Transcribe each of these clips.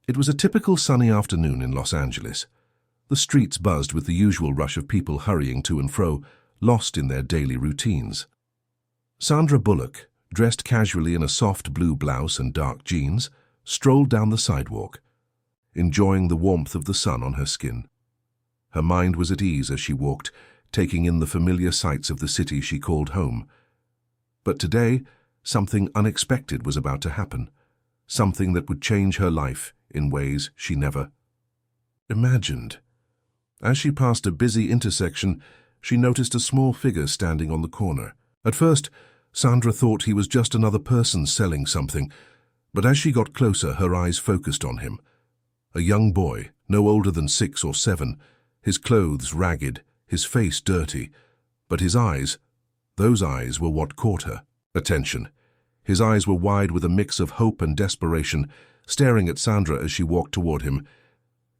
It was a typical sunny afternoon in Los Angeles. The streets buzzed with the usual rush of people hurrying to and fro, lost in their daily routines. Sandra Bullock, dressed casually in a soft blue blouse and dark jeans, strolled down the sidewalk, enjoying the warmth of the sun on her skin. Her mind was at ease as she walked, taking in the familiar sights of the city she called home. But today, something unexpected was about to happen, something that would change her life in ways she never imagined. As she passed a busy intersection, she noticed a small figure standing on the corner. At first, Sandra thought he was just another person selling something, but as she got closer, her eyes focused on him. A young boy, no older than 6 or 7, his clothes ragged, his face dirty, but his eyes, those eyes were what caught her attention. His eyes were wide with a mix of hope and desperation, staring at Sandra as she walked toward him.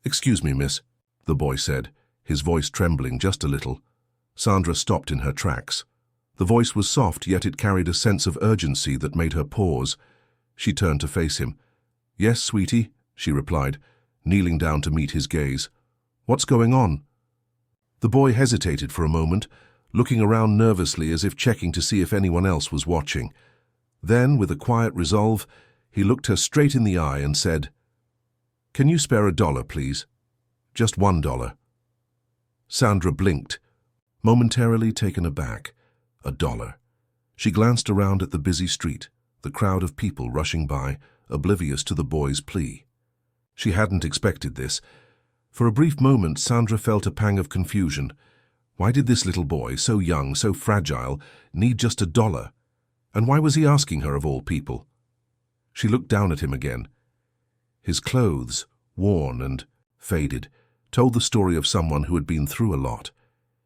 "Excuse me, miss," the boy said, his voice trembling just a little. Sandra stopped in her tracks. The voice was soft, yet it carried a sense of urgency that made her pause. She turned to face him. "Yes, sweetie," she replied, kneeling down to meet his gaze. "What's going on?" The boy hesitated for a moment, looking around nervously as if checking to see if anyone else was watching. Then, with a quiet resolve, he looked her straight in the eye and said, "Can you spare $1, please? Just $1. Sandra blinked, momentarily taken aback. $1. She glanced around at the busy street, the crowd of people rushing by, oblivious to the boy's plea. She hadn't expected this. For a brief moment, Sandra felt a pang of confusion. Why did this little boy, so young, so fragile, need just $1? And why was he asking her of all people? She looked down at him again. His clothes, worn and faded, told the story of someone who had been through a lot.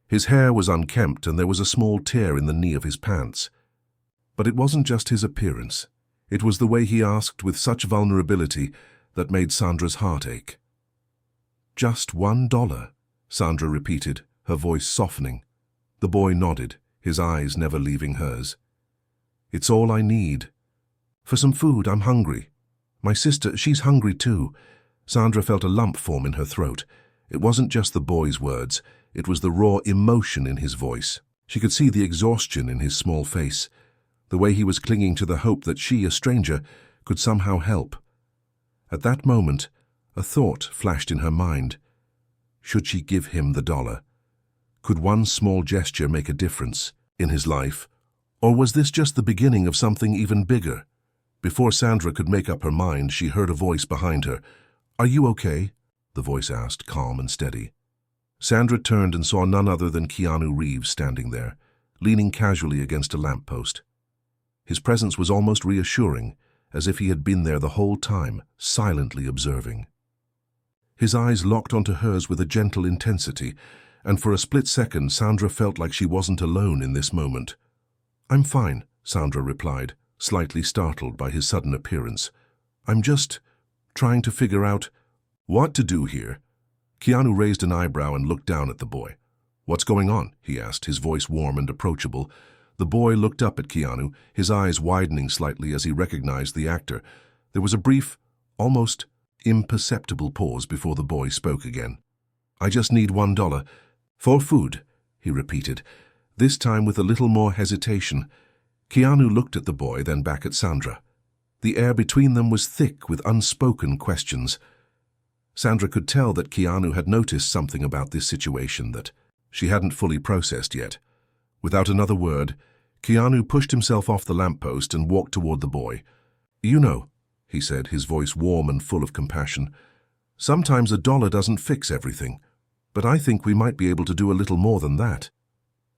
His hair was unkempt and there was a small tear in the knee of his pants. But it wasn't just his appearance. It was the way he asked with such vulnerability that made Sandra's heart ache. "Just $1, Sandra repeated, her voice softening. The boy nodded, his eyes never leaving hers. "It's all I need. For some food, I'm hungry. My sister, she's hungry too." Sandra felt a lump form in her throat. It wasn't just the boy's words, it was the raw emotion in his voice. She could see the exhaustion in his small face, the way he was clinging to the hope that she, a stranger, could somehow help. At that moment, a thought flashed in her mind. Should she give him the $1? Could one small gesture make a difference in his life? Or was this just the beginning of something even bigger? Before Sandra could make up her mind, she heard a voice behind her. "Are you okay?" the voice asked, calm and steady. Sandra turned and saw none other than Keanu Reeves standing there, leaning casually against a lamppost. His presence was almost reassuring, as if he had been there the whole time, silently observing. His eyes locked onto hers with a gentle intensity, and for a split second Sandra felt like she wasn't alone in this moment. "I'm fine," Sandra replied, slightly startled by his sudden appearance. "I'm just trying to figure out what to do here." Keanu raised an eyebrow and looked down at the boy. "What's going on?" he asked, his voice warm and approachable. The boy looked up at Keanu, his eyes widening slightly as he recognized the actor. There was a brief, almost imperceptible pause before the boy spoke again. "I just need $1. For food," he repeated, this time with a little more hesitation. Keanu looked at the boy, then back at Sandra. The air between them was thick with unspoken questions. Sandra could tell that Keanu had noticed something about this situation that she hadn't fully processed yet. Without another word, Keanu pushed himself off the lamppost and walked toward the boy. "You know," he said, his voice warm and full of compassion, "sometimes $1 doesn't fix everything, but I think we might be able to do a little more than that."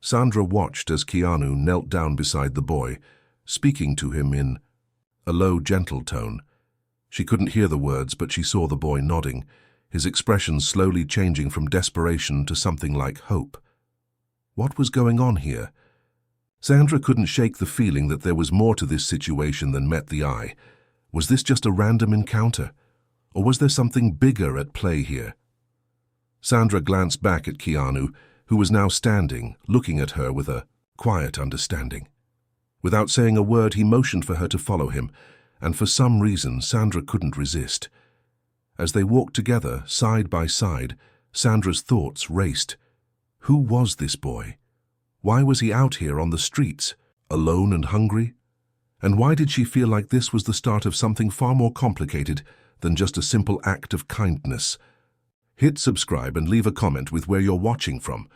Sandra watched as Keanu knelt down beside the boy, speaking to him in a low, gentle tone. She couldn't hear the words, but she saw the boy nodding, his expression slowly changing from desperation to something like hope. What was going on here? Sandra couldn't shake the feeling that there was more to this situation than met the eye. Was this just a random encounter? Or was there something bigger at play here? Sandra glanced back at Keanu, who was now standing, looking at her with a quiet understanding. Without saying a word, he motioned for her to follow him, and for some reason Sandra couldn't resist. As they walked together, side by side, Sandra's thoughts raced. Who was this boy? Why was he out here on the streets, alone and hungry? And why did she feel like this was the start of something far more complicated than just a simple act of kindness? Hit subscribe and leave a comment with where you're watching from.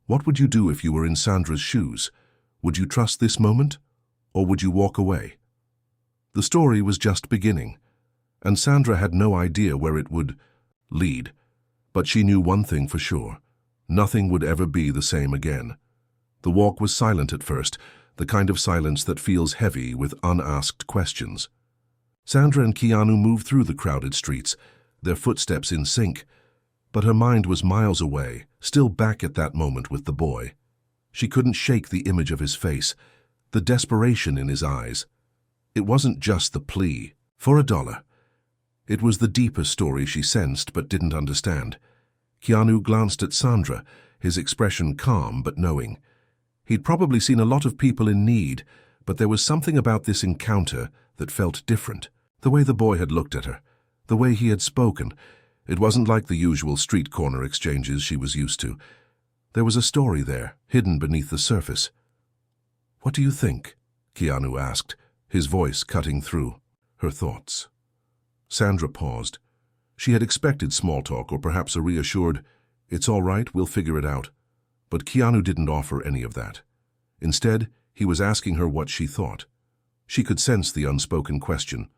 What would you do if you were in Sandra's shoes? Would you trust this moment, or would you walk away? The story was just beginning, and Sandra had no idea where it would lead. But she knew one thing for sure. Nothing would ever be the same again. The walk was silent at first, the kind of silence that feels heavy with unasked questions. Sandra and Keanu moved through the crowded streets, their footsteps in sync, but her mind was miles away, still back at that moment with the boy. She couldn't shake the image of his face, the desperation in his eyes. It wasn't just the plea for $1. It was the deeper story she sensed but didn't understand. Keanu glanced at Sandra, his expression calm but knowing. He'd probably seen a lot of people in need, but there was something about this encounter that felt different. The way the boy had looked at her, the way he had spoken. It wasn't like the usual street corner exchanges she was used to. There was a story there, hidden beneath the surface. "What do you think?" Keanu asked, his voice cutting through her thoughts. Sandra paused. She had expected small talk or perhaps a reassured, "It's all right, we'll figure it out." But Keanu didn't offer any of that. Instead, he was asking her what she thought. She could sense the unspoken question.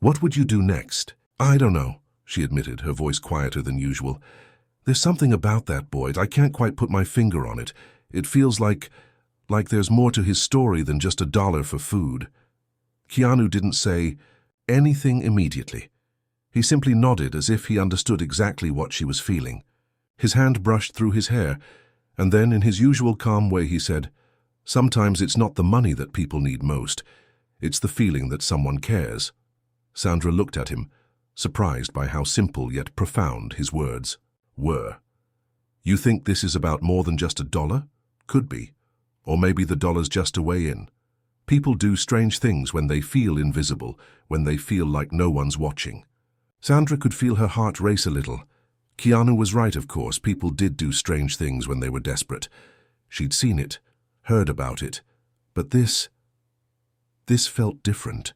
"What would you do next?" "I don't know," she admitted, her voice quieter than usual. "There's something about that boy. I can't quite put my finger on it. It feels like there's more to his story than just $1 for food." Keanu didn't say anything immediately. He simply nodded as if he understood exactly what she was feeling. His hand brushed through his hair, and then in his usual calm way he said, "Sometimes it's not the money that people need most. It's the feeling that someone cares." Sandra looked at him, surprised by how simple yet profound his words were. "You think this is about more than just $1? Could be. Or maybe the dollar's just a way in. People do strange things when they feel invisible, when they feel like no one's watching." Sandra could feel her heart race a little. Keanu was right, of course. People did do strange things when they were desperate. She'd seen it, heard about it. But this felt different.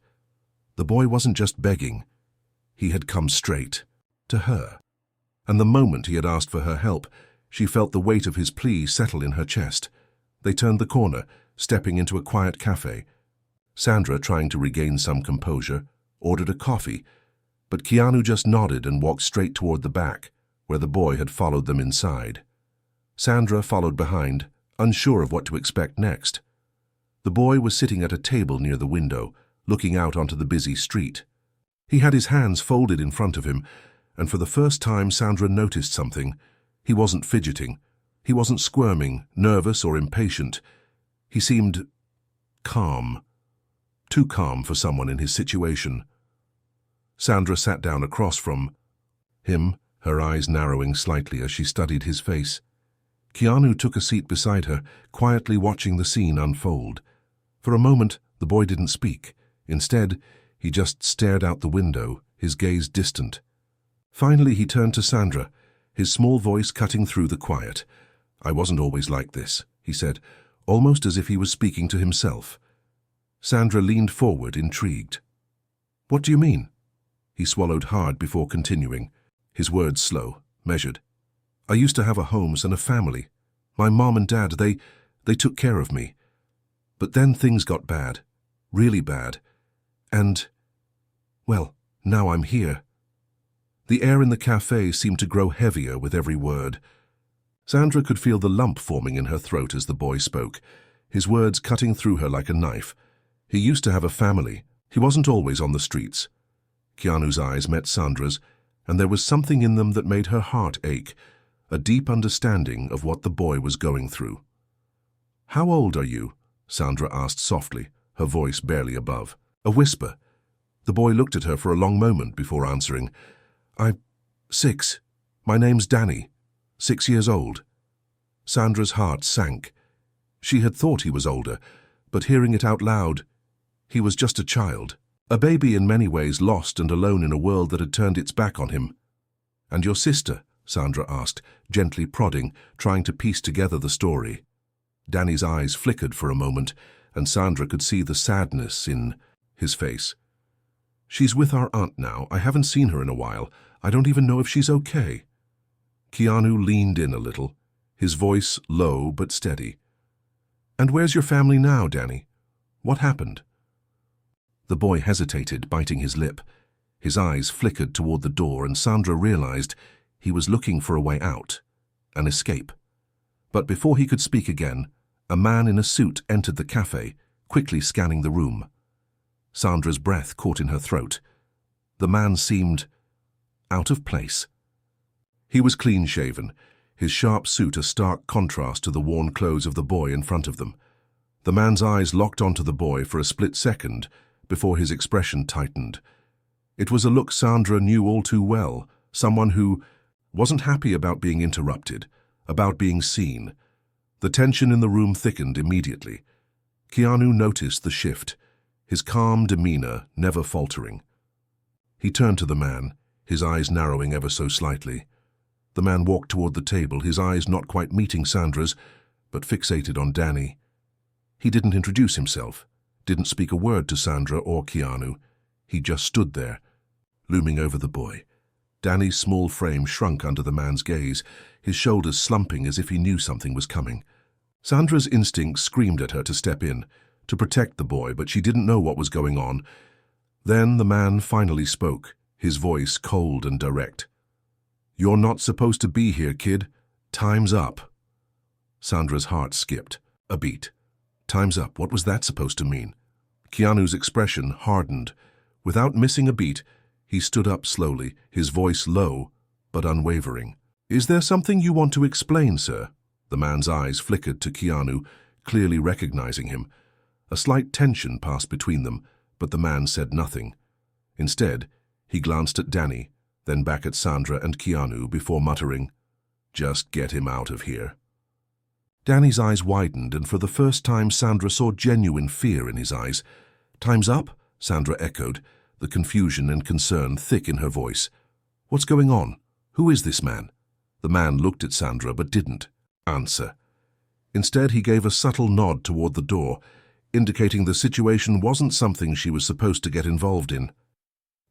The boy wasn't just begging. He had come straight to her. And the moment he had asked for her help, she felt the weight of his plea settle in her chest. They turned the corner, stepping into a quiet cafe. Sandra, trying to regain some composure, ordered a coffee, but Keanu just nodded and walked straight toward the back, where the boy had followed them inside. Sandra followed behind, unsure of what to expect next. The boy was sitting at a table near the window, looking out onto the busy street. He had his hands folded in front of him, and for the first time Sandra noticed something. He wasn't fidgeting. He wasn't squirming, nervous or impatient. He seemed calm. Too calm for someone in his situation. Sandra sat down across from him, her eyes narrowing slightly as she studied his face. Keanu took a seat beside her, quietly watching the scene unfold. For a moment, the boy didn't speak. Instead, he just stared out the window, his gaze distant. Finally, he turned to Sandra, his small voice cutting through the quiet. "I wasn't always like this," he said, almost as if he was speaking to himself. Sandra leaned forward, intrigued. "What do you mean?" He swallowed hard before continuing, his words slow, measured. "I used to have a home and a family. My mom and dad, they took care of me. But then things got bad, really bad. And, well, now I'm here." The air in the cafe seemed to grow heavier with every word. Sandra could feel the lump forming in her throat as the boy spoke, his words cutting through her like a knife. He used to have a family. He wasn't always on the streets. Keanu's eyes met Sandra's, and there was something in them that made her heart ache, a deep understanding of what the boy was going through. "How old are you?" Sandra asked softly, her voice barely above. A whisper. The boy looked at her for a long moment before answering. "I'm 6. My name's Danny. 6 years old." Sandra's heart sank. She had thought he was older, but hearing it out loud, he was just a child. A baby in many ways, lost and alone in a world that had turned its back on him. "And your sister?" Sandra asked, gently prodding, trying to piece together the story. Danny's eyes flickered for a moment, and Sandra could see the sadness in his face. "She's with our aunt now. I haven't seen her in a while. I don't even know if she's okay." Keanu leaned in a little, his voice low but steady. "And where's your family now, Danny? What happened?" The boy hesitated, biting his lip. His eyes flickered toward the door, and Sandra realized he was looking for a way out, an escape. But before he could speak again, a man in a suit entered the cafe, quickly scanning the room. Sandra's breath caught in her throat. The man seemed out of place. He was clean-shaven, his sharp suit a stark contrast to the worn clothes of the boy in front of them. The man's eyes locked onto the boy for a split second before his expression tightened. It was a look Sandra knew all too well, someone who wasn't happy about being interrupted, about being seen. The tension in the room thickened immediately. Keanu noticed the shift, his calm demeanor never faltering. He turned to the man, his eyes narrowing ever so slightly. The man walked toward the table, his eyes not quite meeting Sandra's, but fixated on Danny. He didn't introduce himself, didn't speak a word to Sandra or Keanu. He just stood there, looming over the boy. Danny's small frame shrunk under the man's gaze, his shoulders slumping as if he knew something was coming. Sandra's instincts screamed at her to step in, to protect the boy, but she didn't know what was going on. Then the man finally spoke, his voice cold and direct. "You're not supposed to be here, kid. Time's up." Sandra's heart skipped a beat. Time's up. What was that supposed to mean? Keanu's expression hardened. Without missing a beat, he stood up slowly, his voice low but unwavering. "Is there something you want to explain, sir?" The man's eyes flickered to Keanu, clearly recognizing him. A slight tension passed between them, but the man said nothing. Instead, he glanced at Danny, then back at Sandra and Keanu before muttering, "Just get him out of here." Danny's eyes widened, and for the first time Sandra saw genuine fear in his eyes. "Time's up?" Sandra echoed, the confusion and concern thick in her voice. "What's going on? Who is this man?" The man looked at Sandra but didn't answer. Instead, he gave a subtle nod toward the door, indicating the situation wasn't something she was supposed to get involved in.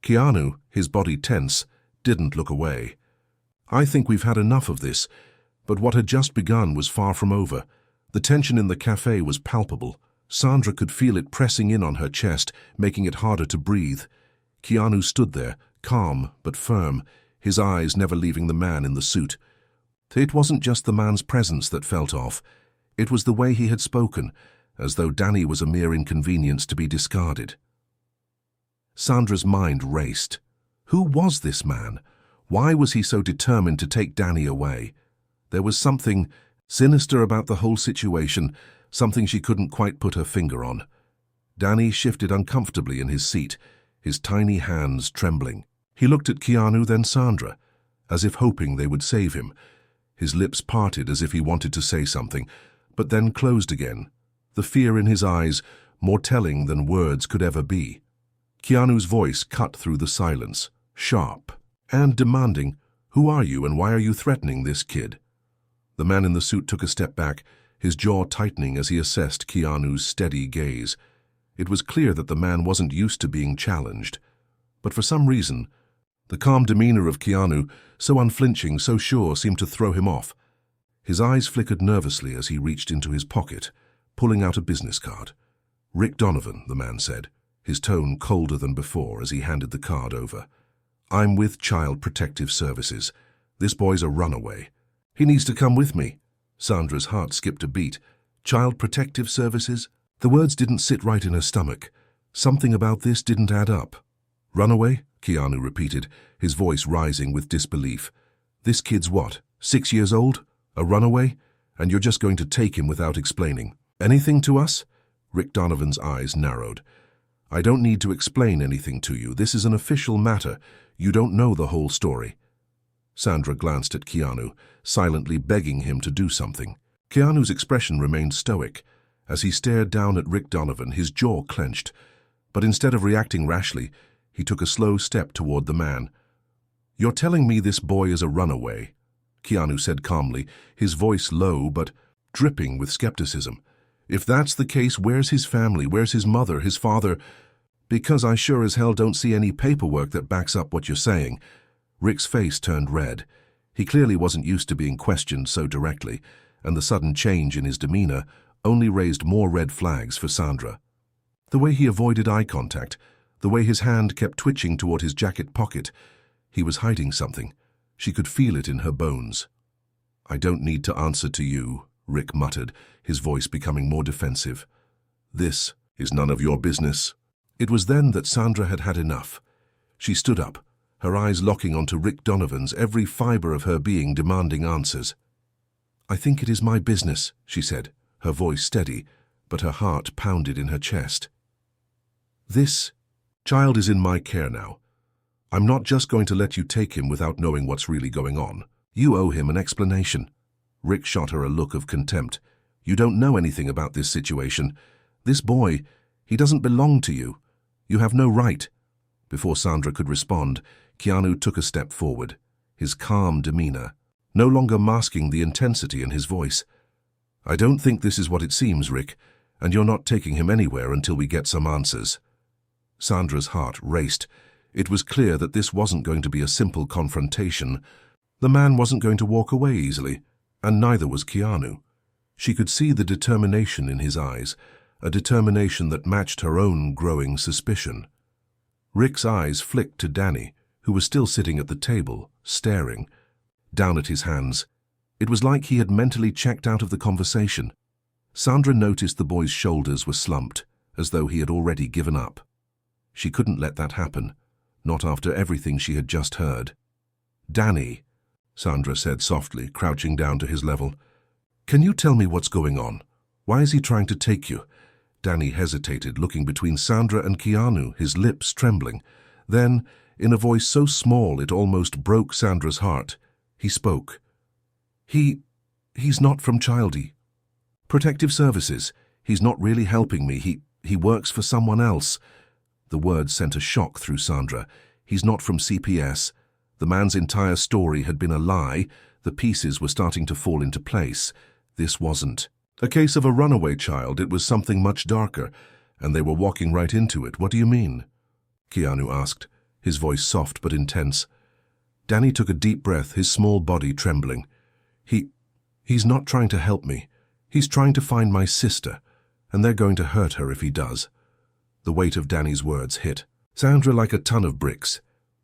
Keanu, his body tense, didn't look away. "I think we've had enough of this." But what had just begun was far from over. The tension in the cafe was palpable. Sandra could feel it pressing in on her chest, making it harder to breathe. Keanu stood there, calm but firm, his eyes never leaving the man in the suit. It wasn't just the man's presence that felt off. It was the way he had spoken, as though Danny was a mere inconvenience to be discarded. Sandra's mind raced. Who was this man? Why was he so determined to take Danny away? There was something sinister about the whole situation, something she couldn't quite put her finger on. Danny shifted uncomfortably in his seat, his tiny hands trembling. He looked at Keanu, then Sandra, as if hoping they would save him. His lips parted as if he wanted to say something, but then closed again, the fear in his eyes more telling than words could ever be. Keanu's voice cut through the silence, sharp and demanding, "Who are you and why are you threatening this kid?" The man in the suit took a step back, his jaw tightening as he assessed Keanu's steady gaze. It was clear that the man wasn't used to being challenged. But for some reason, the calm demeanor of Keanu, so unflinching, so sure, seemed to throw him off. His eyes flickered nervously as he reached into his pocket, pulling out a business card. "Rick Donovan," the man said, his tone colder than before as he handed the card over. "I'm with Child Protective Services. This boy's a runaway. He needs to come with me." Sandra's heart skipped a beat. Child Protective Services? The words didn't sit right in her stomach. Something about this didn't add up. "Runaway?" Keanu repeated, his voice rising with disbelief. "This kid's what, 6 years old? A runaway? And you're just going to take him without explaining anything to us?" Rick Donovan's eyes narrowed. "I don't need to explain anything to you. This is an official matter. You don't know the whole story." Sandra glanced at Keanu, silently begging him to do something. Keanu's expression remained stoic. As he stared down at Rick Donovan, his jaw clenched. But instead of reacting rashly, he took a slow step toward the man. "You're telling me this boy is a runaway?" Keanu said calmly, his voice low but dripping with skepticism. "If that's the case, where's his family? Where's his mother, his father? Because I sure as hell don't see any paperwork that backs up what you're saying." Rick's face turned red. He clearly wasn't used to being questioned so directly, and the sudden change in his demeanor only raised more red flags for Sandra. The way he avoided eye contact, the way his hand kept twitching toward his jacket pocket, he was hiding something. She could feel it in her bones. "I don't need to answer to you," Rick muttered, his voice becoming more defensive. "This is none of your business." It was then that Sandra had had enough. She stood up, her eyes locking onto Rick Donovan's, every fiber of her being demanding answers. "I think it is my business," she said, her voice steady, but her heart pounded in her chest. "This child is in my care now. I'm not just going to let you take him without knowing what's really going on. You owe him an explanation." Rick shot her a look of contempt. "You don't know anything about this situation. This boy, he doesn't belong to you. You have no right." Before Sandra could respond, Keanu took a step forward, his calm demeanor no longer masking the intensity in his voice. "I don't think this is what it seems, Rick, and you're not taking him anywhere until we get some answers." Sandra's heart raced. It was clear that this wasn't going to be a simple confrontation. The man wasn't going to walk away easily, and neither was Keanu. She could see the determination in his eyes, a determination that matched her own growing suspicion. Rick's eyes flicked to Danny, who was still sitting at the table, staring, down at his hands. It was like he had mentally checked out of the conversation. Sandra noticed the boy's shoulders were slumped, as though he had already given up. She couldn't let that happen, not after everything she had just heard. "Danny," Sandra said softly, crouching down to his level, "can you tell me what's going on? Why is he trying to take you?" Danny hesitated, looking between Sandra and Keanu, his lips trembling. Then, in a voice so small it almost broke Sandra's heart, he spoke. He's not from Childie. Protective Services. He's not really helping me. He works for someone else." The words sent a shock through Sandra. "He's not from CPS." The man's entire story had been a lie. The pieces were starting to fall into place. This wasn't a case of a runaway child. It was something much darker, and they were walking right into it. "What do you mean?" Keanu asked, his voice soft but intense. Danny took a deep breath, his small body trembling. He's not trying to help me. He's trying to find my sister, and they're going to hurt her if he does." The weight of Danny's words hit Sandra like a ton of bricks.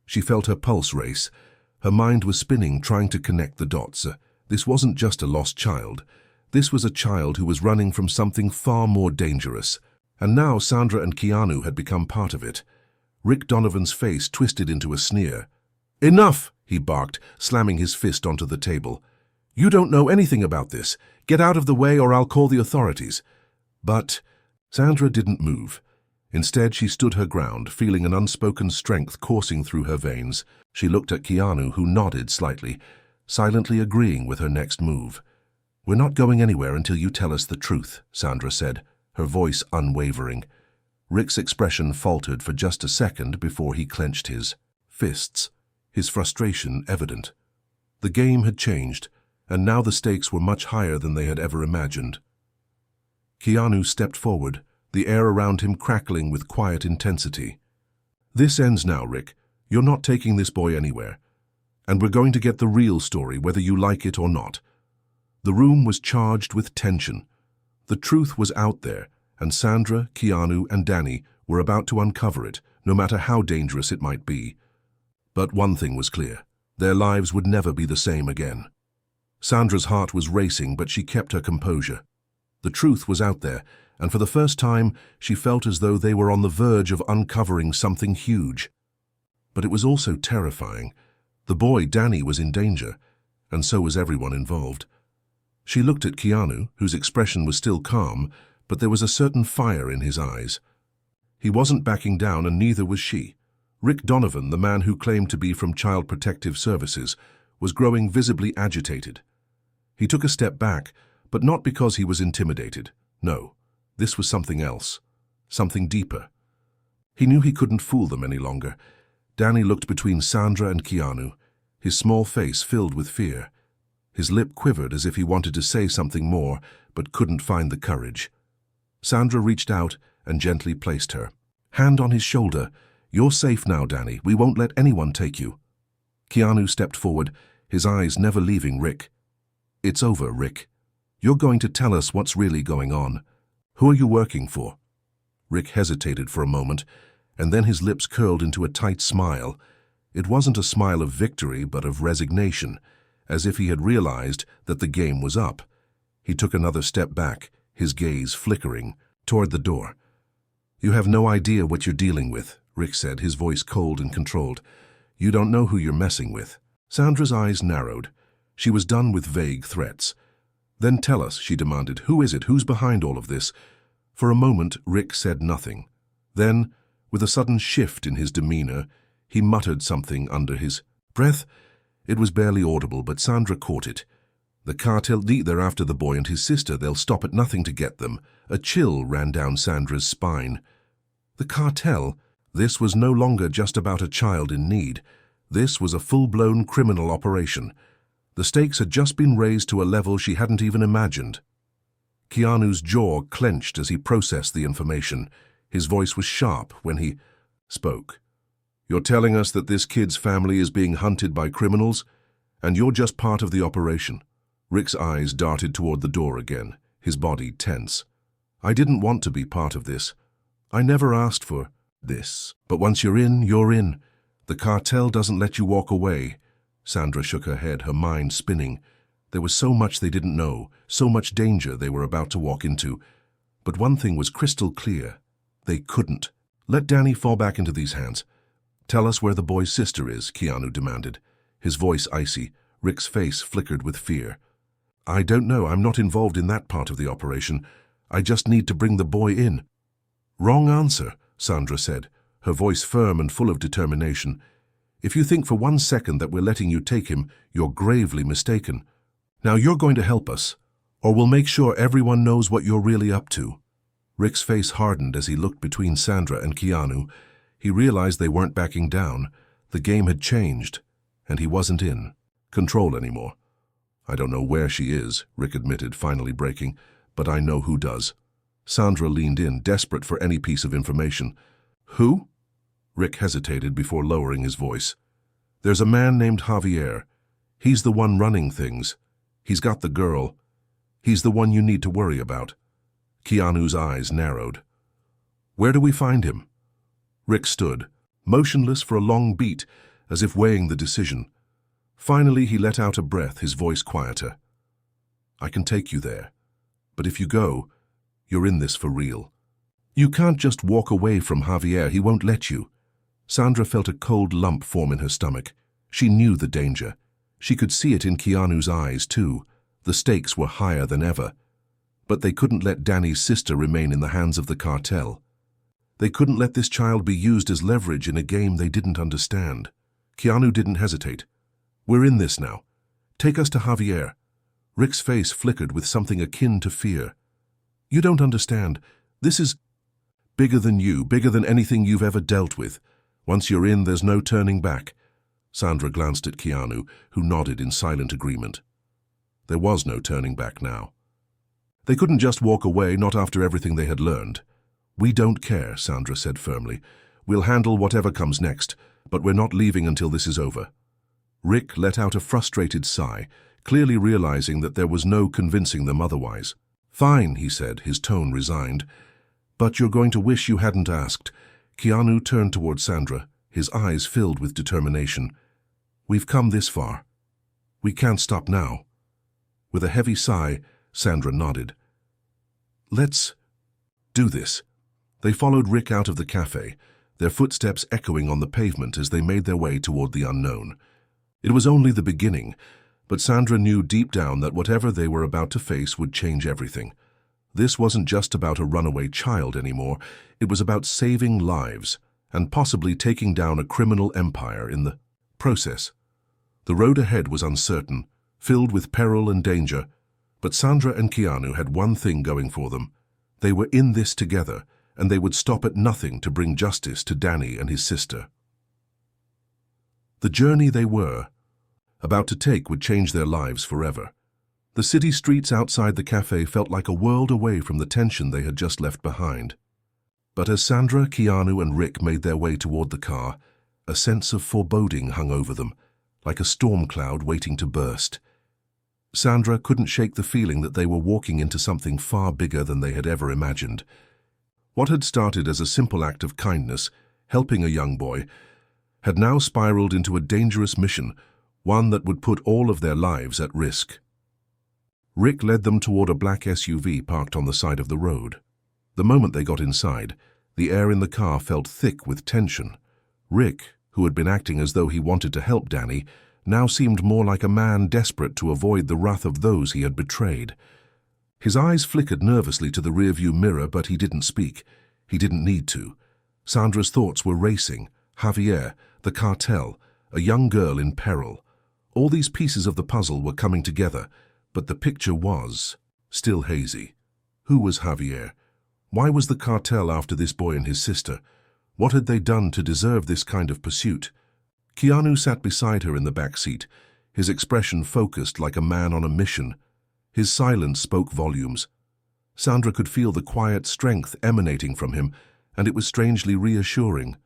She felt her pulse race. Her mind was spinning, trying to connect the dots. This wasn't just a lost child. This was a child who was running from something far more dangerous. And now Sandra and Keanu had become part of it. Rick Donovan's face twisted into a sneer. "Enough!" he barked, slamming his fist onto the table. "You don't know anything about this. Get out of the way or I'll call the authorities." But Sandra didn't move. Instead, she stood her ground, feeling an unspoken strength coursing through her veins. She looked at Keanu, who nodded slightly, silently agreeing with her next move. "We're not going anywhere until you tell us the truth," Sandra said, her voice unwavering. Rick's expression faltered for just a second before he clenched his fists, his frustration evident. The game had changed, and now the stakes were much higher than they had ever imagined. Keanu stepped forward, the air around him crackling with quiet intensity. "This ends now, Rick. You're not taking this boy anywhere. And we're going to get the real story, whether you like it or not." The room was charged with tension. The truth was out there, and Sandra, Keanu, and Danny were about to uncover it, no matter how dangerous it might be. But one thing was clear. Their lives would never be the same again. Sandra's heart was racing, but she kept her composure. The truth was out there, and for the first time, she felt as though they were on the verge of uncovering something huge. But it was also terrifying. The boy, Danny, was in danger, and so was everyone involved. She looked at Keanu, whose expression was still calm, but there was a certain fire in his eyes. He wasn't backing down, and neither was she. Rick Donovan, the man who claimed to be from Child Protective Services, was growing visibly agitated. He took a step back, but not because he was intimidated. No, this was something else, something deeper. He knew he couldn't fool them any longer. Danny looked between Sandra and Keanu, his small face filled with fear. His lip quivered as if he wanted to say something more, but couldn't find the courage. Sandra reached out and gently placed her hand on his shoulder. "You're safe now, Danny. We won't let anyone take you." Keanu stepped forward, his eyes never leaving Rick. "It's over, Rick. You're going to tell us what's really going on. Who are you working for?" Rick hesitated for a moment, and then his lips curled into a tight smile. It wasn't a smile of victory, but of resignation, as if he had realized that the game was up. He took another step back, his gaze flickering, toward the door. "You have no idea what you're dealing with," Rick said, his voice cold and controlled. "You don't know who you're messing with." Sandra's eyes narrowed. She was done with vague threats. "Then tell us," she demanded. "Who is it? Who's behind all of this?" For a moment, Rick said nothing. Then, with a sudden shift in his demeanor, he muttered something under his breath. It was barely audible, but Sandra caught it. "The cartel, they're after the boy and his sister. They'll stop at nothing to get them." A chill ran down Sandra's spine. The cartel? This was no longer just about a child in need. This was a full-blown criminal operation. The stakes had just been raised to a level she hadn't even imagined. Keanu's jaw clenched as he processed the information. His voice was sharp when he spoke. "You're telling us that this kid's family is being hunted by criminals, and you're just part of the operation?" Rick's eyes darted toward the door again, his body tense. "I didn't want to be part of this. I never asked for this. But once you're in, you're in. The cartel doesn't let you walk away." Sandra shook her head, her mind spinning. There was so much they didn't know, so much danger they were about to walk into. But one thing was crystal clear. They couldn't let Danny fall back into these hands. "Tell us where the boy's sister is," Keanu demanded, his voice icy. Rick's face flickered with fear. "I don't know. I'm not involved in that part of the operation. I just need to bring the boy in." "Wrong answer," Sandra said, her voice firm and full of determination. "If you think for 1 second that we're letting you take him, you're gravely mistaken. Now you're going to help us, or we'll make sure everyone knows what you're really up to." Rick's face hardened as he looked between Sandra and Keanu. He realized they weren't backing down. The game had changed, and he wasn't in control anymore. "I don't know where she is," Rick admitted, finally breaking, "but I know who does." Sandra leaned in, desperate for any piece of information. "Who?" Rick hesitated before lowering his voice. "There's a man named Javier. He's the one running things. He's got the girl. He's the one you need to worry about." Keanu's eyes narrowed. "Where do we find him?" Rick stood, motionless for a long beat, as if weighing the decision. Finally, he let out a breath, his voice quieter. "I can take you there. But if you go, you're in this for real. You can't just walk away from Javier. He won't let you." Sandra felt a cold lump form in her stomach. She knew the danger. She could see it in Keanu's eyes, too. The stakes were higher than ever. But they couldn't let Danny's sister remain in the hands of the cartel. They couldn't let this child be used as leverage in a game they didn't understand. Keanu didn't hesitate. "We're in this now. Take us to Javier." Rick's face flickered with something akin to fear. "You don't understand. This is bigger than you, bigger than anything you've ever dealt with. Once you're in, there's no turning back." Sandra glanced at Keanu, who nodded in silent agreement. There was no turning back now. They couldn't just walk away, not after everything they had learned. "We don't care," Sandra said firmly. "We'll handle whatever comes next, but we're not leaving until this is over." Rick let out a frustrated sigh, clearly realizing that there was no convincing them otherwise. "Fine," he said, his tone resigned. "But you're going to wish you hadn't asked." Keanu turned toward Sandra, his eyes filled with determination. "We've come this far. We can't stop now." With a heavy sigh, Sandra nodded. "Let's do this." They followed Rick out of the cafe, their footsteps echoing on the pavement as they made their way toward the unknown. It was only the beginning, but Sandra knew deep down that whatever they were about to face would change everything. This wasn't just about a runaway child anymore. It was about saving lives and possibly taking down a criminal empire in the process. The road ahead was uncertain, filled with peril and danger, but Sandra and Keanu had one thing going for them. They were in this together, and they would stop at nothing to bring justice to Danny and his sister. The journey they were about to take would change their lives forever. The city streets outside the cafe felt like a world away from the tension they had just left behind. But as Sandra, Keanu, and Rick made their way toward the car, a sense of foreboding hung over them, like a storm cloud waiting to burst. Sandra couldn't shake the feeling that they were walking into something far bigger than they had ever imagined. What had started as a simple act of kindness, helping a young boy, had now spiraled into a dangerous mission, one that would put all of their lives at risk. Rick led them toward a black SUV parked on the side of the road. The moment they got inside, the air in the car felt thick with tension. Rick, who had been acting as though he wanted to help Danny, now seemed more like a man desperate to avoid the wrath of those he had betrayed. His eyes flickered nervously to the rearview mirror, but he didn't speak. He didn't need to. Sandra's thoughts were racing. Javier, the cartel, a young girl in peril. All these pieces of the puzzle were coming together, but the picture was still hazy. Who was Javier? Why was the cartel after this boy and his sister? What had they done to deserve this kind of pursuit? Keanu sat beside her in the back seat, his expression focused like a man on a mission. His silence spoke volumes. Sandra could feel the quiet strength emanating from him, and it was strangely reassuring.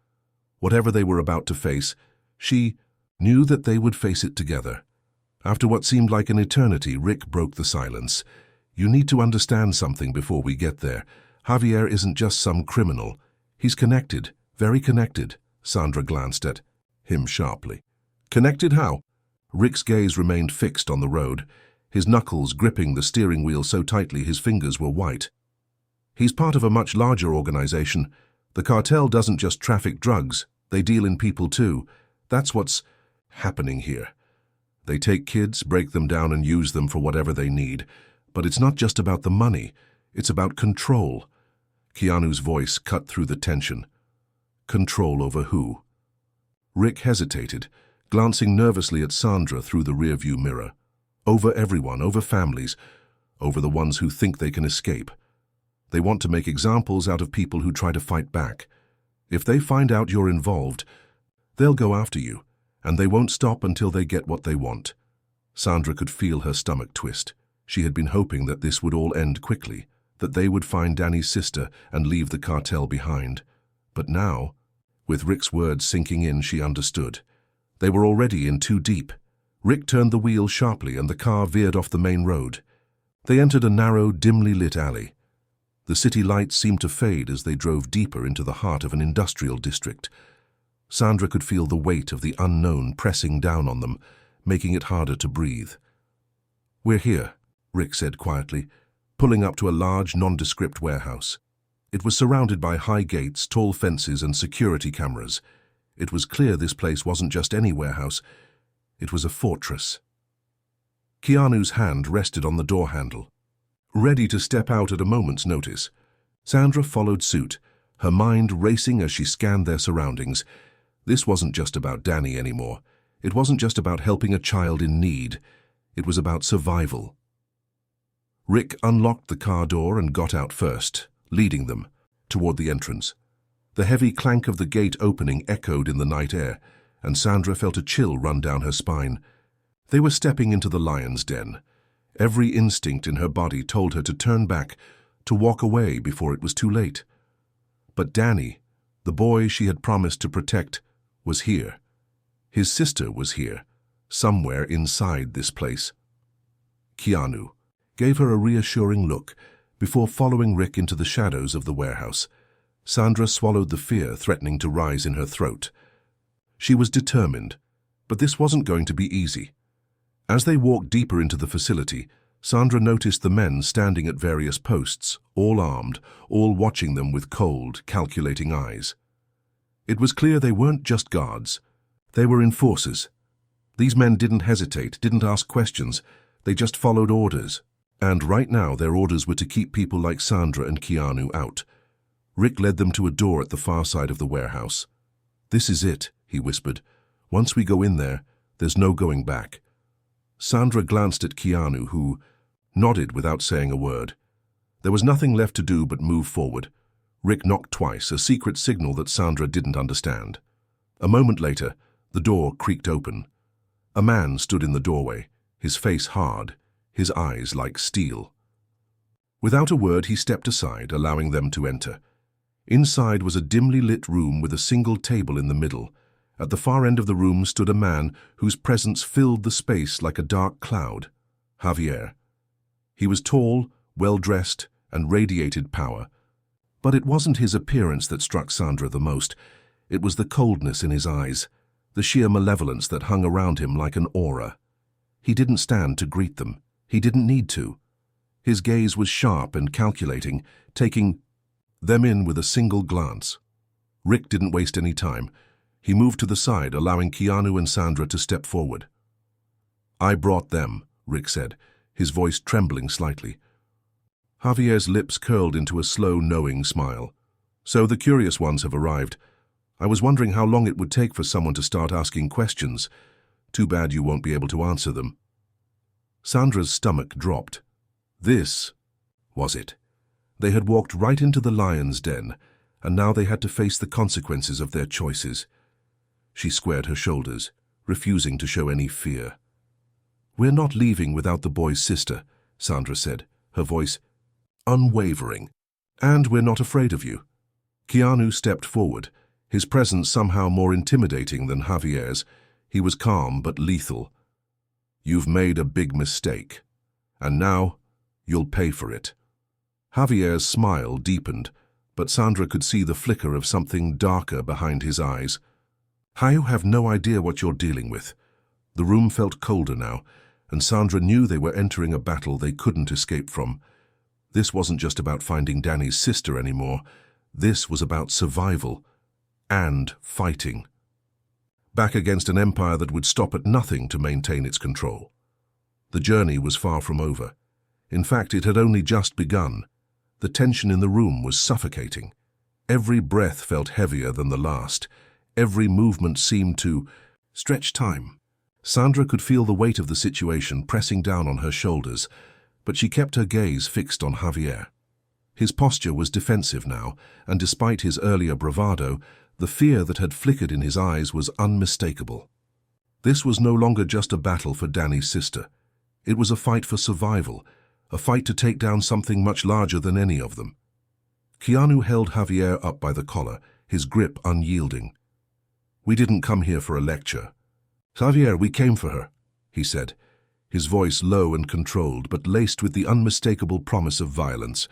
Whatever they were about to face, she knew that they would face it together. After what seemed like an eternity, Rick broke the silence. "You need to understand something before we get there. Javier isn't just some criminal. He's connected, very connected." Sandra glanced at him sharply. "Connected how?" Rick's gaze remained fixed on the road, his knuckles gripping the steering wheel so tightly his fingers were white. "He's part of a much larger organization. The cartel doesn't just traffic drugs, they deal in people too. That's what's happening here. They take kids, break them down and use them for whatever they need. But it's not just about the money, it's about control." Keanu's voice cut through the tension. Control over who? Rick hesitated, glancing nervously at Sandra through the rearview mirror. Over everyone, over families, over the ones who think they can escape. They want to make examples out of people who try to fight back. If they find out you're involved, they'll go after you, and they won't stop until they get what they want. Sandra could feel her stomach twist. She had been hoping that this would all end quickly, that they would find Danny's sister and leave the cartel behind. But now, with Rick's words sinking in, she understood. They were already in too deep. Rick turned the wheel sharply and the car veered off the main road. They entered a narrow, dimly lit alley. The city lights seemed to fade as they drove deeper into the heart of an industrial district. Sandra could feel the weight of the unknown pressing down on them, making it harder to breathe. "We're here," Rick said quietly, pulling up to a large, nondescript warehouse. It was surrounded by high gates, tall fences, and security cameras. It was clear this place wasn't just any warehouse. It was a fortress. Keanu's hand rested on the door handle, ready to step out at a moment's notice. Sandra followed suit, her mind racing as she scanned their surroundings. This wasn't just about Danny anymore. It wasn't just about helping a child in need. It was about survival. Rick unlocked the car door and got out first, leading them toward the entrance. The heavy clank of the gate opening echoed in the night air, and Sandra felt a chill run down her spine. They were stepping into the lion's den. Every instinct in her body told her to turn back, to walk away before it was too late. But Danny, the boy she had promised to protect, was here. His sister was here, somewhere inside this place. Keanu gave her a reassuring look before following Rick into the shadows of the warehouse. Sandra swallowed the fear threatening to rise in her throat. She was determined, but this wasn't going to be easy. As they walked deeper into the facility, Sandra noticed the men standing at various posts, all armed, all watching them with cold, calculating eyes. It was clear they weren't just guards. They were enforcers. These men didn't hesitate, didn't ask questions. They just followed orders. And right now their orders were to keep people like Sandra and Keanu out. Rick led them to a door at the far side of the warehouse. "This is it," he whispered. "Once we go in there, there's no going back." Sandra glanced at Keanu, who nodded without saying a word. There was nothing left to do but move forward. Rick knocked twice, a secret signal that Sandra didn't understand. A moment later, the door creaked open. A man stood in the doorway, his face hard, his eyes like steel. Without a word, he stepped aside, allowing them to enter. Inside was a dimly lit room with a single table in the middle. At the far end of the room stood a man whose presence filled the space like a dark cloud. Javier. He was tall, well-dressed, and radiated power. But it wasn't his appearance that struck Sandra the most. It was the coldness in his eyes, the sheer malevolence that hung around him like an aura. He didn't stand to greet them. He didn't need to. His gaze was sharp and calculating, taking them in with a single glance. Rick didn't waste any time. He moved to the side, allowing Keanu and Sandra to step forward. "I brought them," Rick said, his voice trembling slightly. Javier's lips curled into a slow, knowing smile. "So the curious ones have arrived. I was wondering how long it would take for someone to start asking questions. Too bad you won't be able to answer them." Sandra's stomach dropped. This was it. They had walked right into the lion's den, and now they had to face the consequences of their choices. She squared her shoulders, refusing to show any fear. "We're not leaving without the boy's sister," Sandra said, her voice unwavering. "And we're not afraid of you." Keanu stepped forward, his presence somehow more intimidating than Javier's. He was calm but lethal. "You've made a big mistake, and now you'll pay for it." Javier's smile deepened, but Sandra could see the flicker of something darker behind his eyes. "You have no idea what you're dealing with." The room felt colder now, and Sandra knew they were entering a battle they couldn't escape from. This wasn't just about finding Danny's sister anymore. This was about survival and fighting. Back against an empire that would stop at nothing to maintain its control. The journey was far from over. In fact, it had only just begun. The tension in the room was suffocating. Every breath felt heavier than the last. Every movement seemed to stretch time. Sandra could feel the weight of the situation pressing down on her shoulders, but she kept her gaze fixed on Javier. His posture was defensive now, and despite his earlier bravado, the fear that had flickered in his eyes was unmistakable. This was no longer just a battle for Danny's sister. It was a fight for survival, a fight to take down something much larger than any of them. Keanu held Javier up by the collar, his grip unyielding. "We didn't come here for a lecture." "Javier, we came for her," he said, his voice low and controlled, but laced with the unmistakable promise of violence.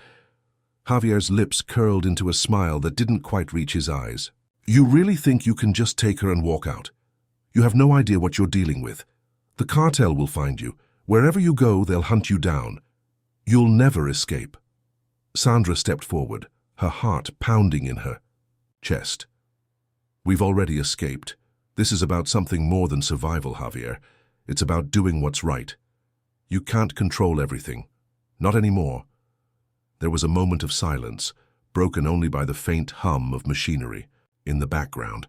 Javier's lips curled into a smile that didn't quite reach his eyes. "You really think you can just take her and walk out? You have no idea what you're dealing with. The cartel will find you. Wherever you go, they'll hunt you down. You'll never escape." Sandra stepped forward, her heart pounding in her chest. "We've already escaped. This is about something more than survival, Javier. It's about doing what's right. You can't control everything. Not anymore." There was a moment of silence, broken only by the faint hum of machinery in the background.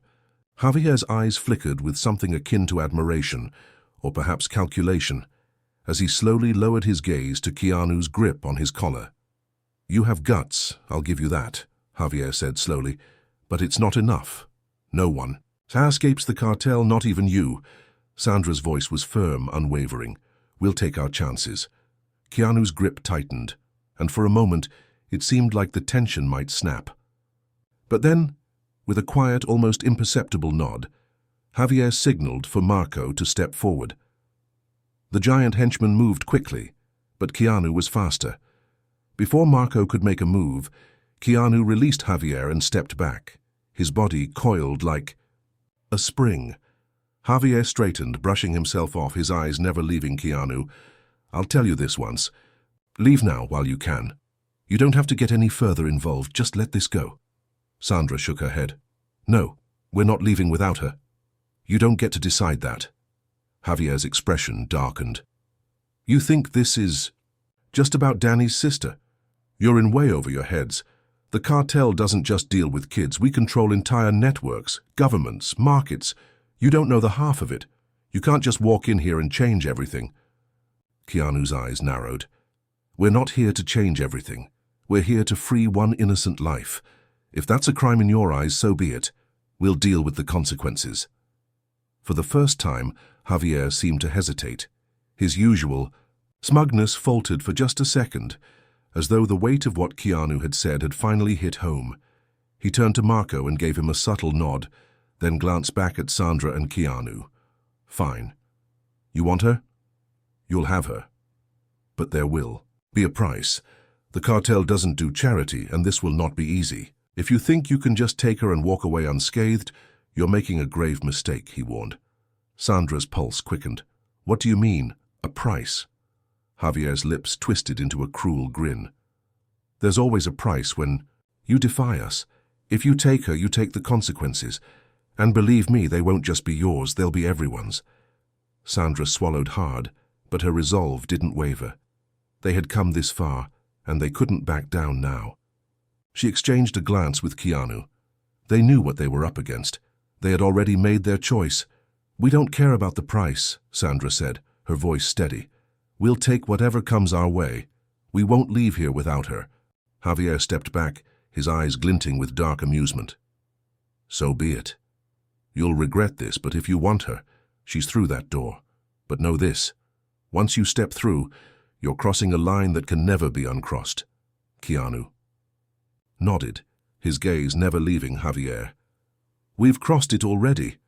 Javier's eyes flickered with something akin to admiration, or perhaps calculation, as he slowly lowered his gaze to Keanu's grip on his collar. "You have guts, I'll give you that," Javier said slowly, "but it's not enough. No one escapes the cartel, not even you." Sandra's voice was firm, unwavering. "We'll take our chances." Keanu's grip tightened, and for a moment it seemed like the tension might snap. But then, with a quiet, almost imperceptible nod, Javier signaled for Marco to step forward. The giant henchman moved quickly, but Keanu was faster. Before Marco could make a move, Keanu released Javier and stepped back, his body coiled like a spring. Javier straightened, brushing himself off, his eyes never leaving Keanu. "I'll tell you this once. Leave now while you can. You don't have to get any further involved, just let this go." Sandra shook her head. "No, we're not leaving without her. You don't get to decide that." Javier's expression darkened. "You think this is just about Danny's sister? You're in way over your heads. The cartel doesn't just deal with kids. We control entire networks, governments, markets. You don't know the half of it. You can't just walk in here and change everything." Keanu's eyes narrowed. "We're not here to change everything. We're here to free one innocent life. If that's a crime in your eyes, so be it. We'll deal with the consequences." For the first time, Javier seemed to hesitate. His usual smugness faltered for just a second, as though the weight of what Keanu had said had finally hit home. He turned to Marco and gave him a subtle nod, then glanced back at Sandra and Keanu. Fine. You want her? You'll have her. But there will be a price. The cartel doesn't do charity, and this will not be easy. If you think you can just take her and walk away unscathed, you're making a grave mistake, he warned. Sandra's pulse quickened. What do you mean, a price? Javier's lips twisted into a cruel grin. There's always a price when you defy us. If you take her, you take the consequences. And believe me, they won't just be yours, they'll be everyone's. Sandra swallowed hard, but her resolve didn't waver. They had come this far, and they couldn't back down now. She exchanged a glance with Keanu. They knew what they were up against. They had already made their choice. We don't care about the price, Sandra said, her voice steady. We'll take whatever comes our way. We won't leave here without her. Javier stepped back, his eyes glinting with dark amusement. So be it. You'll regret this, but if you want her, she's through that door. But know this, once you step through, you're crossing a line that can never be uncrossed. Keanu nodded, his gaze never leaving Javier. We've crossed it already.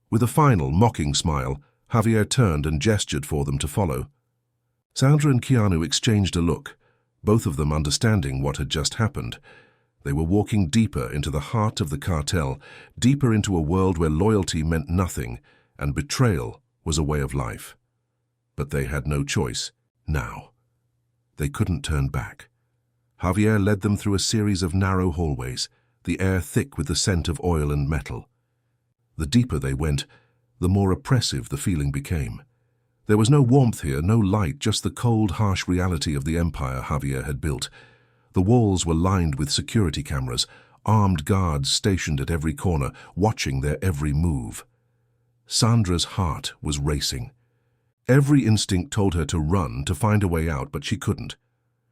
With a final, mocking smile, Javier turned and gestured for them to follow. Sandra and Keanu exchanged a look, both of them understanding what had just happened. They were walking deeper into the heart of the cartel, deeper into a world where loyalty meant nothing and betrayal was a way of life. But they had no choice now. They couldn't turn back. Javier led them through a series of narrow hallways, the air thick with the scent of oil and metal. The deeper they went, the more oppressive the feeling became. There was no warmth here, no light, just the cold, harsh reality of the empire Javier had built. The walls were lined with security cameras, armed guards stationed at every corner, watching their every move. Sandra's heart was racing. Every instinct told her to run, to find a way out, but she couldn't.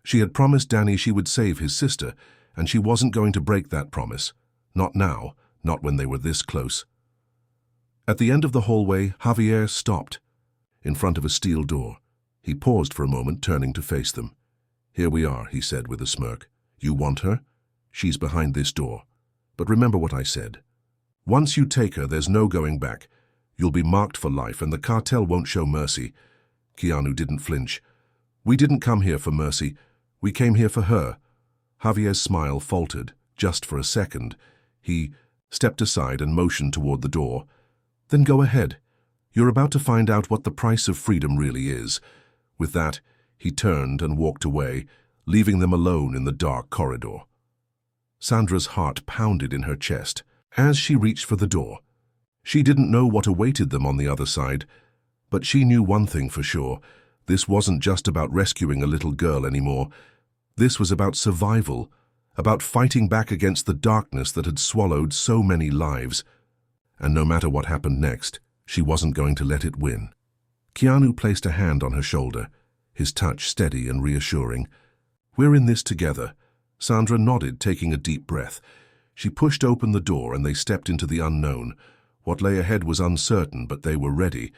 She had promised Danny she would save his sister, and she wasn't going to break that promise. Not now, not when they were this close. At the end of the hallway, Javier stopped, in front of a steel door. He paused for a moment, turning to face them. Here we are, he said with a smirk. You want her? She's behind this door. But remember what I said. Once you take her, there's no going back. You'll be marked for life, and the cartel won't show mercy. Keanu didn't flinch. We didn't come here for mercy. We came here for her. Javier's smile faltered, just for a second. He stepped aside and motioned toward the door. Then go ahead. You're about to find out what the price of freedom really is. With that, he turned and walked away, leaving them alone in the dark corridor. Sandra's heart pounded in her chest as she reached for the door. She didn't know what awaited them on the other side, but she knew one thing for sure. This wasn't just about rescuing a little girl anymore. This was about survival, about fighting back against the darkness that had swallowed so many lives. And no matter what happened next, she wasn't going to let it win. Keanu placed a hand on her shoulder, his touch steady and reassuring. We're in this together. Sandra nodded, taking a deep breath. She pushed open the door and they stepped into the unknown. What lay ahead was uncertain, but they were ready.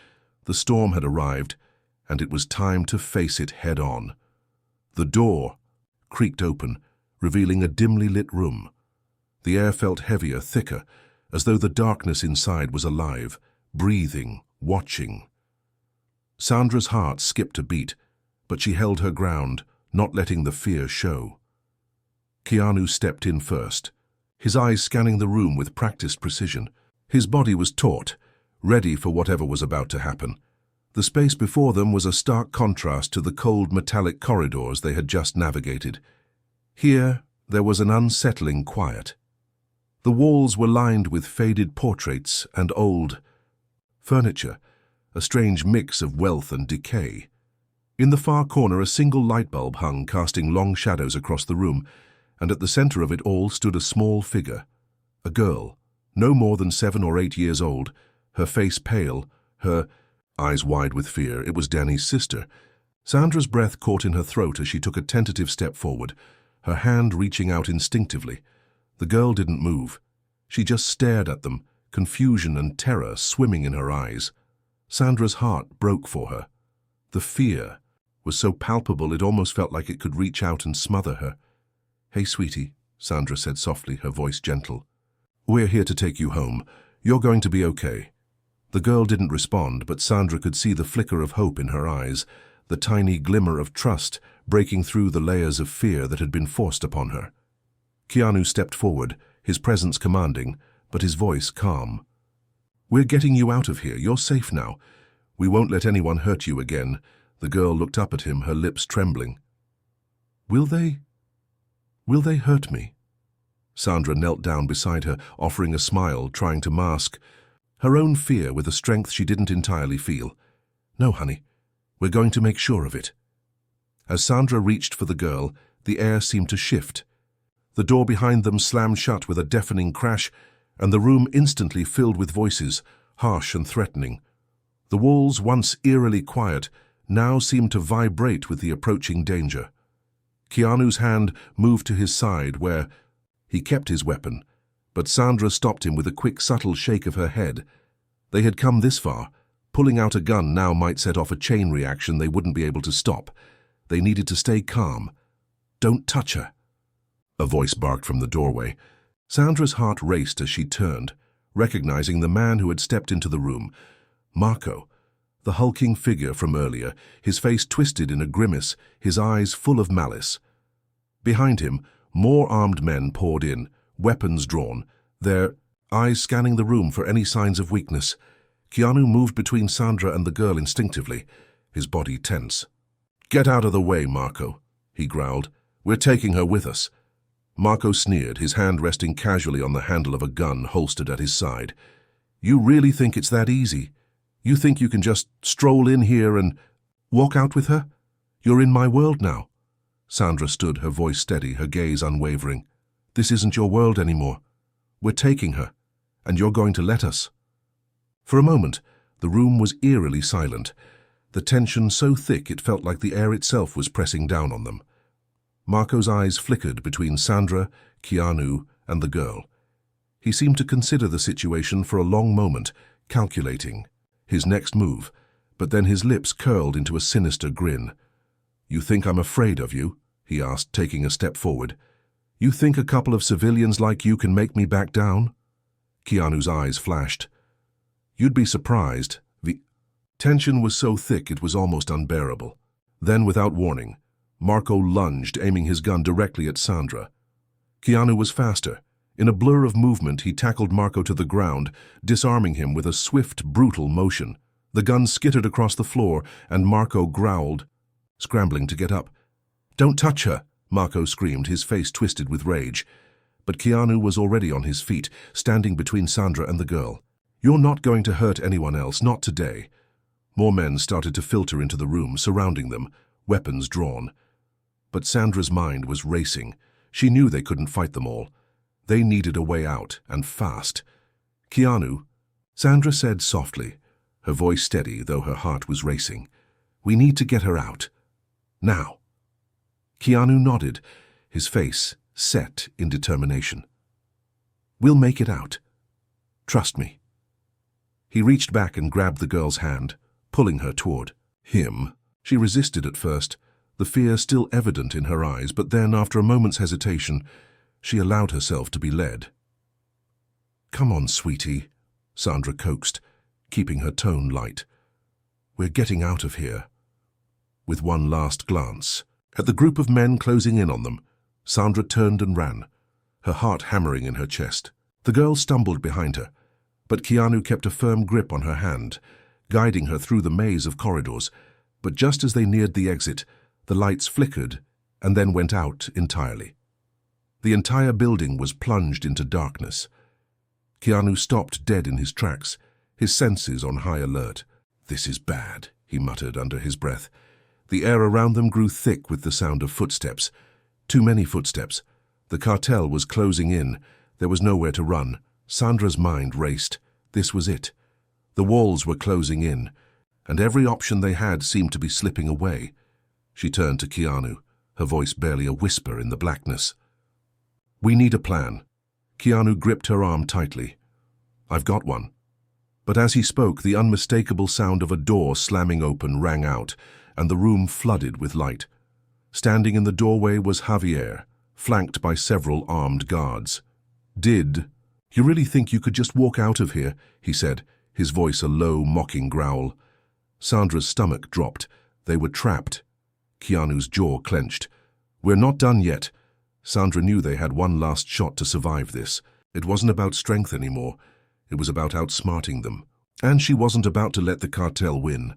The storm had arrived, and it was time to face it head-on. The door creaked open, revealing a dimly lit room. The air felt heavier, thicker, as though the darkness inside was alive, breathing, watching. Sandra's heart skipped a beat, but she held her ground, not letting the fear show. Keanu stepped in first, his eyes scanning the room with practiced precision. His body was taut, ready for whatever was about to happen. The space before them was a stark contrast to the cold metallic corridors they had just navigated. Here, there was an unsettling quiet. The walls were lined with faded portraits and old furniture, a strange mix of wealth and decay. In the far corner, a single light bulb hung, casting long shadows across the room, and at the center of it all stood a small figure, a girl, no more than 7 or 8 years old, her face pale, her eyes wide with fear. It was Danny's sister. Sandra's breath caught in her throat as she took a tentative step forward, her hand reaching out instinctively. The girl didn't move. She just stared at them, confusion and terror swimming in her eyes. Sandra's heart broke for her. The fear was so palpable it almost felt like it could reach out and smother her. "Hey, sweetie," Sandra said softly, her voice gentle. "We're here to take you home. You're going to be okay." The girl didn't respond, but Sandra could see the flicker of hope in her eyes, the tiny glimmer of trust breaking through the layers of fear that had been forced upon her. Keanu stepped forward, his presence commanding, but his voice calm. "We're getting you out of here. You're safe now. We won't let anyone hurt you again." The girl looked up at him, her lips trembling. Will they hurt me?" Sandra knelt down beside her, offering a smile, trying to mask her own fear with a strength she didn't entirely feel. "No, honey. We're going to make sure of it." As Sandra reached for the girl, the air seemed to shift. The door behind them slammed shut with a deafening crash, and the room instantly filled with voices, harsh and threatening. The walls, once eerily quiet, now seemed to vibrate with the approaching danger. Keanu's hand moved to his side where he kept his weapon, but Sandra stopped him with a quick, subtle shake of her head. They had come this far. Pulling out a gun now might set off a chain reaction they wouldn't be able to stop. They needed to stay calm. "Don't touch her," a voice barked from the doorway. Sandra's heart raced as she turned, recognizing the man who had stepped into the room. Marco, the hulking figure from earlier, his face twisted in a grimace, his eyes full of malice. Behind him, more armed men poured in, weapons drawn, their eyes scanning the room for any signs of weakness. Keanu moved between Sandra and the girl instinctively, his body tense. "Get out of the way, Marco," he growled. "We're taking her with us." Marco sneered, his hand resting casually on the handle of a gun holstered at his side. "You really think it's that easy? You think you can just stroll in here and walk out with her? You're in my world now." Sandra stood, her voice steady, her gaze unwavering. "This isn't your world anymore. We're taking her, and you're going to let us." For a moment, the room was eerily silent, the tension so thick it felt like the air itself was pressing down on them. Marco's eyes flickered between Sandra, Keanu, and the girl. He seemed to consider the situation for a long moment, calculating his next move, but then his lips curled into a sinister grin. "You think I'm afraid of you?" he asked, taking a step forward. "You think a couple of civilians like you can make me back down?" Keanu's eyes flashed. "You'd be surprised." The tension was so thick it was almost unbearable. Then, without warning, Marco lunged, aiming his gun directly at Sandra. Keanu was faster. In a blur of movement, he tackled Marco to the ground, disarming him with a swift, brutal motion. The gun skittered across the floor, and Marco growled, scrambling to get up. "Don't touch her!" Marco screamed, his face twisted with rage. But Keanu was already on his feet, standing between Sandra and the girl. "You're not going to hurt anyone else, not today." More men started to filter into the room, surrounding them, weapons drawn. But Sandra's mind was racing. She knew they couldn't fight them all. They needed a way out, and fast. "Keanu," Sandra said softly, her voice steady, though her heart was racing. "We need to get her out. Now." Keanu nodded, his face set in determination. "We'll make it out. Trust me." He reached back and grabbed the girl's hand, pulling her toward him. She resisted at first, the fear still evident in her eyes, but then, after a moment's hesitation, she allowed herself to be led. "Come on, sweetie," Sandra coaxed, keeping her tone light. "We're getting out of here." With one last glance at the group of men closing in on them, Sandra turned and ran, her heart hammering in her chest. The girl stumbled behind her, but Keanu kept a firm grip on her hand, guiding her through the maze of corridors. But just as they neared the exit, the lights flickered and then went out entirely. The entire building was plunged into darkness. Keanu stopped dead in his tracks, his senses on high alert. "This is bad," he muttered under his breath. The air around them grew thick with the sound of footsteps. Too many footsteps. The cartel was closing in. There was nowhere to run. Sandra's mind raced. This was it. The walls were closing in, and every option they had seemed to be slipping away. She turned to Keanu, her voice barely a whisper in the blackness. "We need a plan." Keanu gripped her arm tightly. "I've got one. But as he spoke, the unmistakable sound of a door slamming open rang out, and the room flooded with light. Standing in the doorway was Javier, flanked by several armed guards. You really think you could just walk out of here?" he said, his voice a low, mocking growl. Sandra's stomach dropped. They were trapped. Keanu's jaw clenched. "We're not done yet." Sandra knew they had one last shot to survive this. It wasn't about strength anymore. It was about outsmarting them. And she wasn't about to let the cartel win.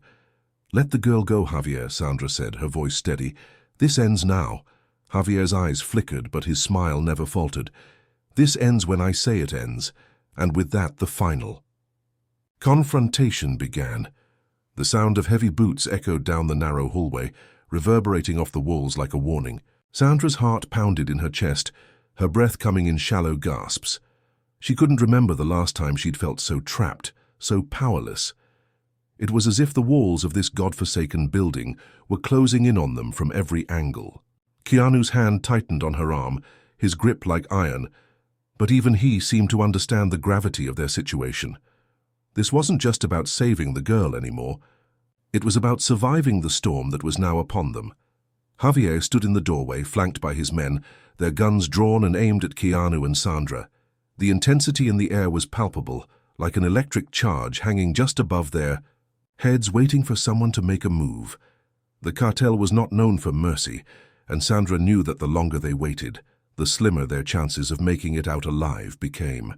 "Let the girl go, Javier," Sandra said, her voice steady. "This ends now." Javier's eyes flickered, but his smile never faltered. "This ends when I say it ends, and with that the final." Confrontation began. The sound of heavy boots echoed down the narrow hallway, reverberating off the walls like a warning. Sandra's heart pounded in her chest, her breath coming in shallow gasps. She couldn't remember the last time she'd felt so trapped, so powerless. It was as if the walls of this godforsaken building were closing in on them from every angle. Keanu's hand tightened on her arm, his grip like iron, but even he seemed to understand the gravity of their situation. This wasn't just about saving the girl anymore. It was about surviving the storm that was now upon them. Javier stood in the doorway, flanked by his men, their guns drawn and aimed at Keanu and Sandra. The intensity in the air was palpable, like an electric charge hanging just above their heads, waiting for someone to make a move. The cartel was not known for mercy, and Sandra knew that the longer they waited, the slimmer their chances of making it out alive became.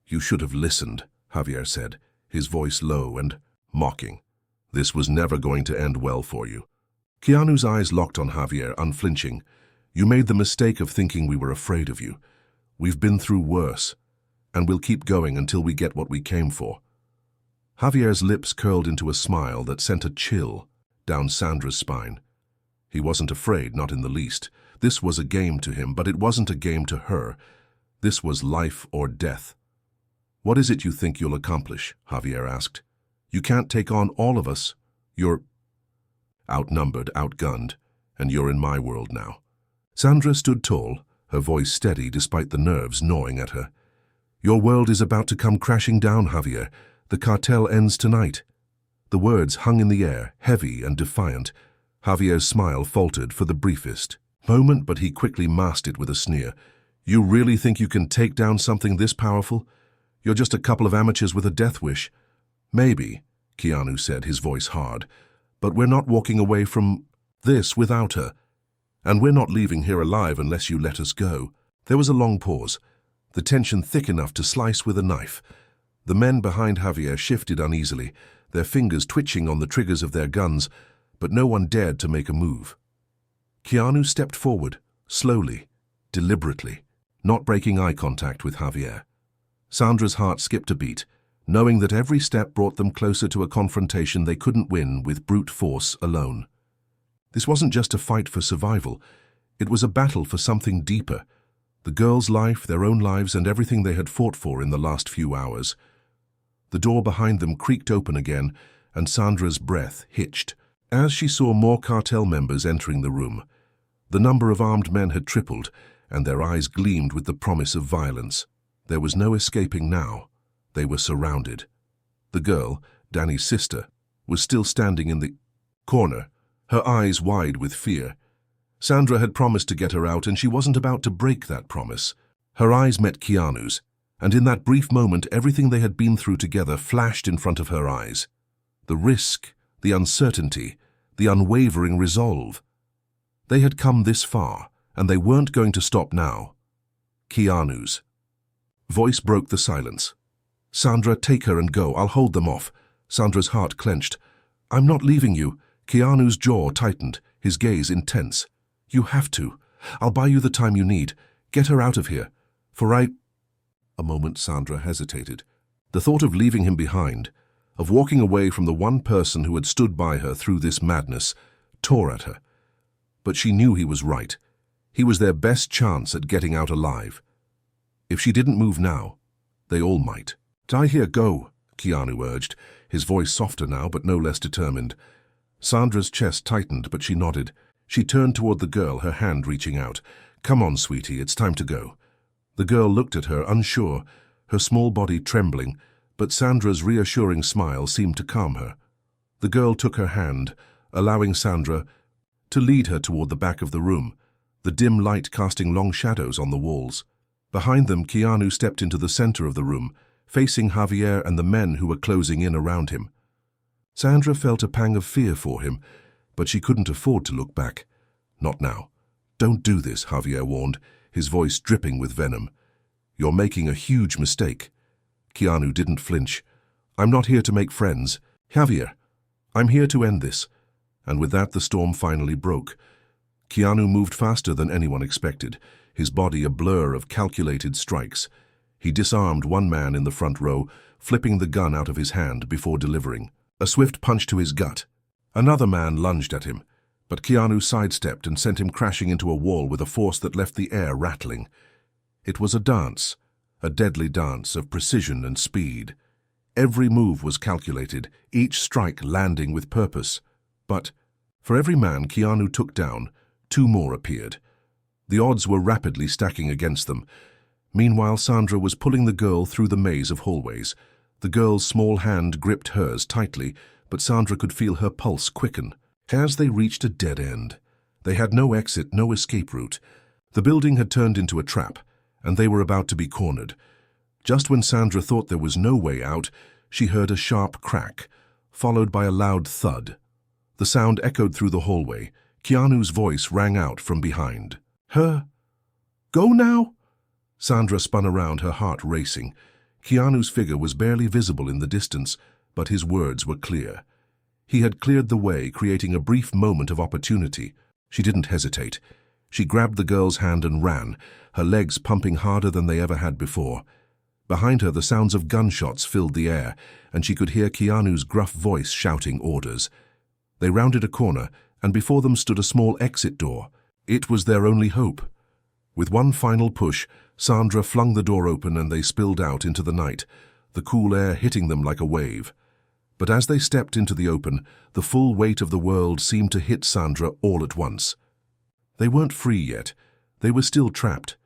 "You should have listened," Javier said, his voice low and mocking. "This was never going to end well for you." Keanu's eyes locked on Javier, unflinching. "You made the mistake of thinking we were afraid of you. We've been through worse, and we'll keep going until we get what we came for." Javier's lips curled into a smile that sent a chill down Sandra's spine. He wasn't afraid, not in the least. This was a game to him, but it wasn't a game to her. This was life or death. "What is it you think you'll accomplish?" Javier asked. "You can't take on all of us. You're outnumbered, outgunned, and you're in my world now." Sandra stood tall, her voice steady despite the nerves gnawing at her. "Your world is about to come crashing down, Javier. The cartel ends tonight." The words hung in the air, heavy and defiant. Javier's smile faltered for the briefest moment, but he quickly masked it with a sneer. "You really think you can take down something this powerful? You're just a couple of amateurs with a death wish." "Maybe," Keanu said, his voice hard, "but we're not walking away from this without her. And we're not leaving here alive unless you let us go." There was a long pause, the tension thick enough to slice with a knife. The men behind Javier shifted uneasily, their fingers twitching on the triggers of their guns, but no one dared to make a move. Keanu stepped forward, slowly, deliberately, not breaking eye contact with Javier. Sandra's heart skipped a beat, knowing that every step brought them closer to a confrontation they couldn't win with brute force alone. This wasn't just a fight for survival. It was a battle for something deeper. The girl's life, their own lives, and everything they had fought for in the last few hours. The door behind them creaked open again, and Sandra's breath hitched as she saw more cartel members entering the room. The number of armed men had tripled, and their eyes gleamed with the promise of violence. There was no escaping now. They were surrounded. The girl, Danny's sister, was still standing in the corner, her eyes wide with fear. Sandra had promised to get her out, and she wasn't about to break that promise. Her eyes met Keanu's, and in that brief moment everything they had been through together flashed in front of her eyes. The risk, the uncertainty, the unwavering resolve. They had come this far, and they weren't going to stop now. Keanu's voice broke the silence. "Sandra, take her and go. I'll hold them off." Sandra's heart clenched. "I'm not leaving you." Keanu's jaw tightened, his gaze intense. "You have to. I'll buy you the time you need. Get her out of here. A moment Sandra hesitated. The thought of leaving him behind, of walking away from the one person who had stood by her through this madness, tore at her. But she knew he was right. He was their best chance at getting out alive. If she didn't move now, they all might. "Die here, go," Keanu urged, his voice softer now but no less determined. Sandra's chest tightened, but she nodded. She turned toward the girl, her hand reaching out. "Come on, sweetie, it's time to go." The girl looked at her, unsure, her small body trembling, but Sandra's reassuring smile seemed to calm her. The girl took her hand, allowing Sandra to lead her toward the back of the room, the dim light casting long shadows on the walls. Behind them, Keanu stepped into the center of the room, facing Javier and the men who were closing in around him. Sandra felt a pang of fear for him, but she couldn't afford to look back. Not now. Don't do this, Javier warned, his voice dripping with venom. You're making a huge mistake. Keanu didn't flinch. I'm not here to make friends. Javier, I'm here to end this. And with that, the storm finally broke. Keanu moved faster than anyone expected, his body a blur of calculated strikes. He disarmed one man in the front row, flipping the gun out of his hand before delivering a swift punch to his gut. Another man lunged at him, but Keanu sidestepped and sent him crashing into a wall with a force that left the air rattling. It was a dance, a deadly dance of precision and speed. Every move was calculated, each strike landing with purpose. But for every man Keanu took down, two more appeared. The odds were rapidly stacking against them. Meanwhile, Sandra was pulling the girl through the maze of hallways. The girl's small hand gripped hers tightly, but Sandra could feel her pulse quicken. As they reached a dead end, they had no exit, no escape route. The building had turned into a trap, and they were about to be cornered. Just when Sandra thought there was no way out, she heard a sharp crack, followed by a loud thud. The sound echoed through the hallway. Keanu's voice rang out from behind. Her? Go now? Sandra spun around, her heart racing. Keanu's figure was barely visible in the distance, but his words were clear. He had cleared the way, creating a brief moment of opportunity. She didn't hesitate. She grabbed the girl's hand and ran, her legs pumping harder than they ever had before. Behind her, the sounds of gunshots filled the air, and she could hear Keanu's gruff voice shouting orders. They rounded a corner, and before them stood a small exit door. It was their only hope. With one final push, Sandra flung the door open and they spilled out into the night, the cool air hitting them like a wave. But as they stepped into the open, the full weight of the world seemed to hit Sandra all at once. They weren't free yet. They were still trapped.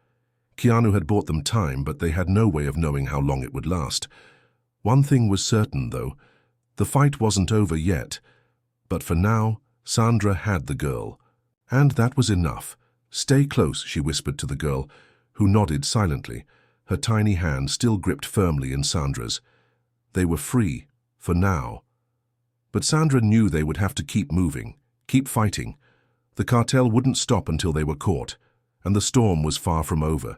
Keanu had bought them time, but they had no way of knowing how long it would last. One thing was certain, though. The fight wasn't over yet. But for now, Sandra had the girl. And that was enough. Stay close, she whispered to the girl, who nodded silently, her tiny hand still gripped firmly in Sandra's. They were free, for now. But Sandra knew they would have to keep moving, keep fighting. The cartel wouldn't stop until they were caught, and the storm was far from over.